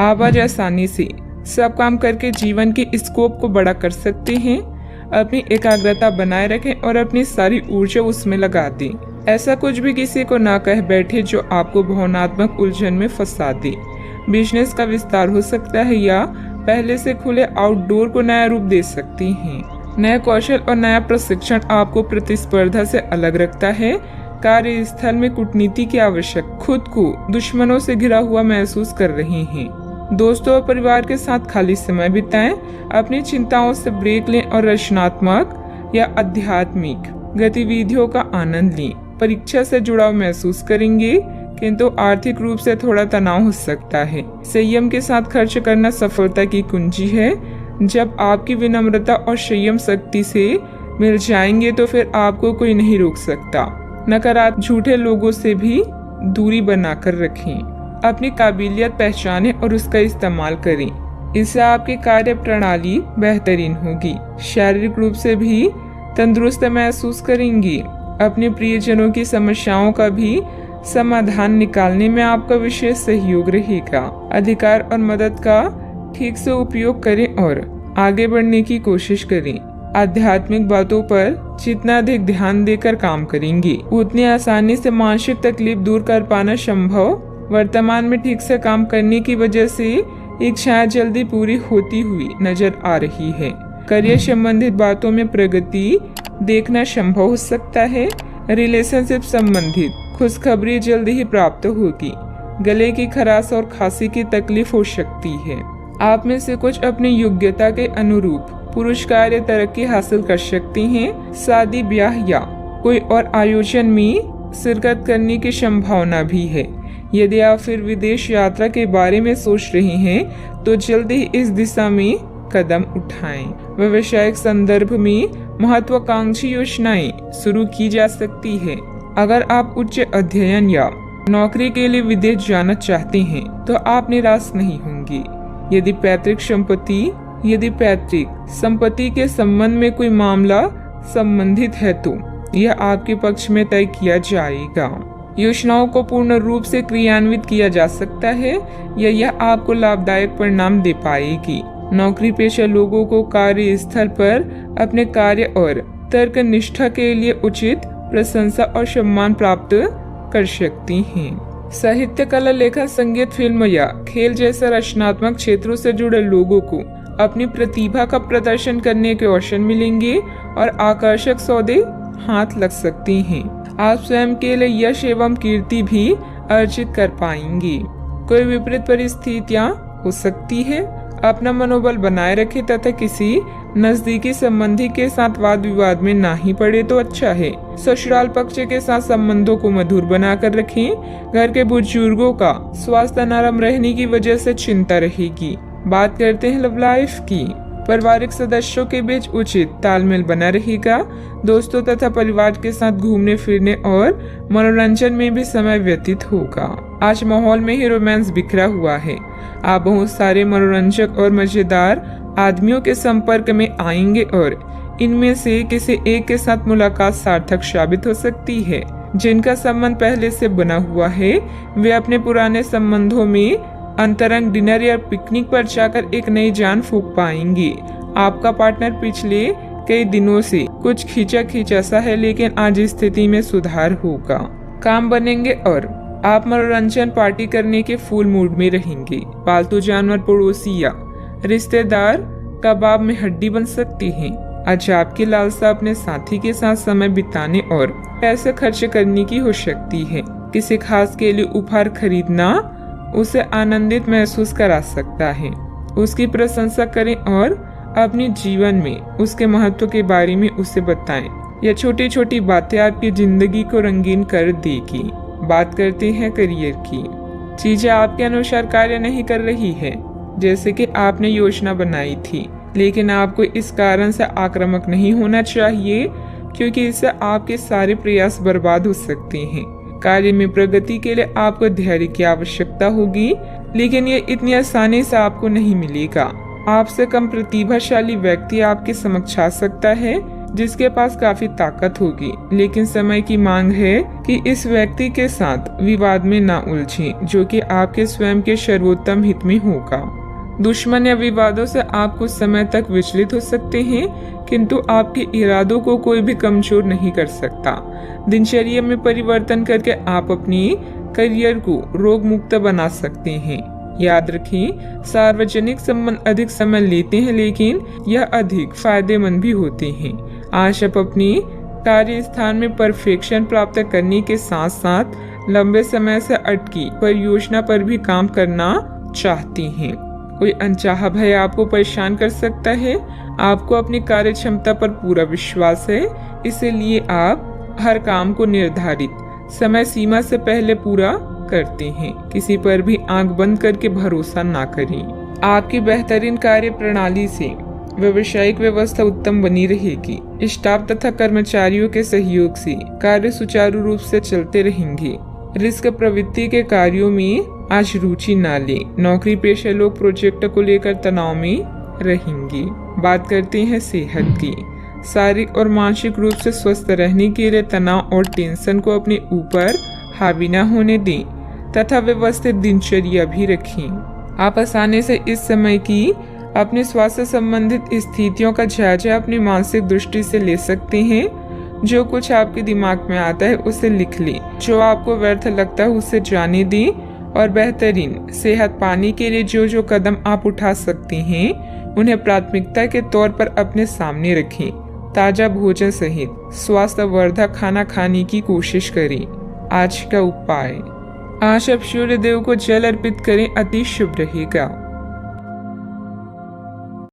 आप आज आसानी से सब काम करके जीवन के स्कोप को बड़ा कर सकते हैं। अपनी एकाग्रता बनाए रखें और अपनी सारी ऊर्जा उसमें लगा दें। ऐसा कुछ भी किसी को ना कह बैठे जो आपको भावनात्मक उलझन में फंसा दे। बिजनेस का विस्तार हो सकता है या पहले से खुले आउटडोर को नया रूप दे सकती हैं। नया कौशल और नया प्रशिक्षण आपको प्रतिस्पर्धा से अलग रखता है। कार्यस्थल में कूटनीति की आवश्यक, खुद को दुश्मनों से घिरा हुआ महसूस कर रहे हैं। दोस्तों और परिवार के साथ खाली समय बिताएं। अपनी चिंताओं से ब्रेक लें और रचनात्मक या आध्यात्मिक गतिविधियों का आनंद लें। परीक्षा से जुड़ाव महसूस करेंगे, किंतु आर्थिक रूप से थोड़ा तनाव हो सकता है। संयम के साथ खर्च करना सफलता की कुंजी है। जब आपकी विनम्रता और संयम शक्ति से मिल जाएंगे तो फिर आपको कोई नहीं रोक सकता। नकारात्मक झूठे लोगों से भी दूरी बनाकर रखें। अपनी काबिलियत पहचानें और उसका इस्तेमाल करें। इससे आपकी कार्य प्रणाली बेहतरीन होगी। शारीरिक रूप से भी तंदुरुस्त महसूस करेंगी। अपने प्रियजनों की समस्याओं का भी समाधान निकालने में आपका विशेष सहयोग रहेगा। अधिकार और मदद का ठीक से उपयोग करें और आगे बढ़ने की कोशिश करें। आध्यात्मिक बातों पर जितना अधिक ध्यान देकर काम करेंगे, उतनी आसानी से मानसिक तकलीफ दूर कर पाना संभव। वर्तमान में ठीक से काम करने की वजह से इच्छाएं जल्दी पूरी होती हुई नजर आ रही है। करियर संबंधित बातों में प्रगति देखना संभव हो सकता है। रिलेशनशिप संबंधित खुशखबरी जल्दी ही प्राप्त होगी। गले की खराश और खांसी की तकलीफ हो सकती है। आप में से कुछ अपनी योग्यता के अनुरूप पुरस्कार या तरक्की हासिल कर सकते हैं। शादी, ब्याह या कोई और आयोजन में शिरकत करने की संभावना भी है। यदि आप फिर विदेश यात्रा के बारे में सोच रहे हैं तो जल्दी ही इस दिशा में कदम उठाएं। व्यावसायिक संदर्भ में महत्वाकांक्षी योजनाएं शुरू की जा सकती है। अगर आप उच्च अध्ययन या नौकरी के लिए विदेश जाना चाहते हैं तो आप निराश नहीं होंगे। यदि पैतृक संपत्ति के संबंध में कोई मामला संबंधित है तो यह आपके पक्ष में तय किया जाएगा। योजनाओं को पूर्ण रूप से क्रियान्वित किया जा सकता है या यह आपको लाभदायक परिणाम दे पाएगी। नौकरी पेशा लोगों को कार्यस्थल पर अपने कार्य और तर्क निष्ठा के लिए उचित प्रशंसा और सम्मान प्राप्त कर सकती हैं। साहित्य, कला, लेखन, संगीत, फिल्म या खेल जैसे रचनात्मक क्षेत्रों से जुड़े लोगों को अपनी प्रतिभा का प्रदर्शन करने के अवसर मिलेंगे और आकर्षक सौदे हाथ लग सकती हैं। आप स्वयं के लिए यश एवं कीर्ति भी अर्जित कर पाएंगे। कोई विपरीत परिस्थितियां हो सकती है। अपना मनोबल बनाए रखें तथा किसी नजदीकी संबंधी के साथ वाद विवाद में ना ही पड़े तो अच्छा है। ससुराल पक्ष के साथ संबंधों को मधुर बनाकर रखें। घर के बुजुर्गों का स्वास्थ्य नरम रहने की वजह से चिंता रहेगी। बात करते हैं लव लाइफ की। पारिवारिक सदस्यों के बीच उचित तालमेल बना रहेगा। दोस्तों तथा परिवार के साथ घूमने फिरने और मनोरंजन में भी समय व्यतीत होगा। आज माहौल में ही रोमांस बिखरा हुआ है। आप बहुत सारे मनोरंजक और मजेदार आदमियों के संपर्क में आएंगे और इनमें से किसी एक के साथ मुलाकात सार्थक साबित हो सकती है। जिनका संबंध पहले से बना हुआ है वे अपने पुराने संबंधों में अंतरंग डिनर या पिकनिक पर जाकर एक नई जान फूंक पाएंगे। आपका पार्टनर पिछले कई दिनों से कुछ खींचा सा है, लेकिन आज स्थिति में सुधार होगा। काम बनेंगे और आप मनोरंजन पार्टी करने के फुल मूड में रहेंगे। पालतू जानवर, पड़ोसी या रिश्तेदार कबाब में हड्डी बन सकती हैं। आज आपकी लालसा अपने साथी के साथ समय बिताने और पैसे खर्च करने की हो सकती है। किसी खास के लिए उपहार खरीदना उसे आनंदित महसूस करा सकता है। उसकी प्रशंसा करें और अपने जीवन में उसके महत्व के बारे में उसे बताएं। यह छोटी छोटी बातें आपकी जिंदगी को रंगीन कर देगी। बात करते हैं करियर की। चीजें आपके अनुसार कार्य नहीं कर रही है जैसे कि आपने योजना बनाई थी, लेकिन आपको इस कारण से आक्रामक नहीं होना चाहिए क्योंकि इससे आपके सारे प्रयास बर्बाद हो सकते हैं। कार्य में प्रगति के लिए आपको धैर्य की आवश्यकता होगी, लेकिन ये इतनी आसानी से आपको नहीं मिलेगा। आपसे कम प्रतिभाशाली व्यक्ति आपके समक्ष आ सकता है जिसके पास काफी ताकत होगी, लेकिन समय की मांग है कि इस व्यक्ति के साथ विवाद में ना उलझें, जो कि आपके स्वयं के सर्वोत्तम हित में होगा। दुश्मन या विवादों से आप कुछ समय तक विचलित हो सकते हैं, किंतु आपके इरादों को कोई भी कमजोर नहीं कर सकता। दिनचर्या में परिवर्तन करके आप अपनी करियर को रोग मुक्त बना सकते हैं। याद रखें, सार्वजनिक संबंध अधिक समय लेते हैं, लेकिन यह अधिक फायदेमंद भी होते हैं। आज आप अपनी कार्य स्थान में परफेक्शन प्राप्त करने के साथ साथ लंबे समय से अटकी परियोजना पर भी काम करना चाहती हैं। कोई अनचाहा भय आपको परेशान कर सकता है। आपको अपनी कार्य क्षमता पर पूरा विश्वास है, इसलिए आप हर काम को निर्धारित समय सीमा से पहले पूरा करते हैं। किसी पर भी आंख बंद करके भरोसा ना करें। आपकी बेहतरीन कार्य प्रणाली से व्यावसायिक व्यवस्था उत्तम बनी रहेगी। स्टाफ तथा कर्मचारियों के सहयोग से कार्य सुचारू रूप से चलते रहेंगे। रिस्क प्रवृत्ति के कार्यों में आज रुचि ना लें। नौकरी पेशा लोग प्रोजेक्ट को लेकर तनाव में रहेंगे। बात करते हैं सेहत की। शारीरिक और मानसिक रूप से स्वस्थ रहने के लिए तनाव और टेंशन को अपने ऊपर हावी न होने दें तथा व्यवस्थित दिनचर्या भी रखें। आप आसानी से इस समय की अपने स्वास्थ्य संबंधित स्थितियों का जायजा अपनी मानसिक दृष्टि से ले सकते हैं। जो कुछ आपके दिमाग में आता है उसे लिख लें। जो आपको व्यर्थ लगता है उसे जाने दें और बेहतरीन सेहत पाने के लिए जो जो कदम आप उठा सकते हैं उन्हें प्राथमिकता के तौर पर अपने सामने रखें। ताजा भोजन सहित स्वास्थ्यवर्धक खाना खाने की कोशिश करें। आज का उपाय, आज आप सूर्य देव को जल अर्पित करें, अति शुभ रहेगा।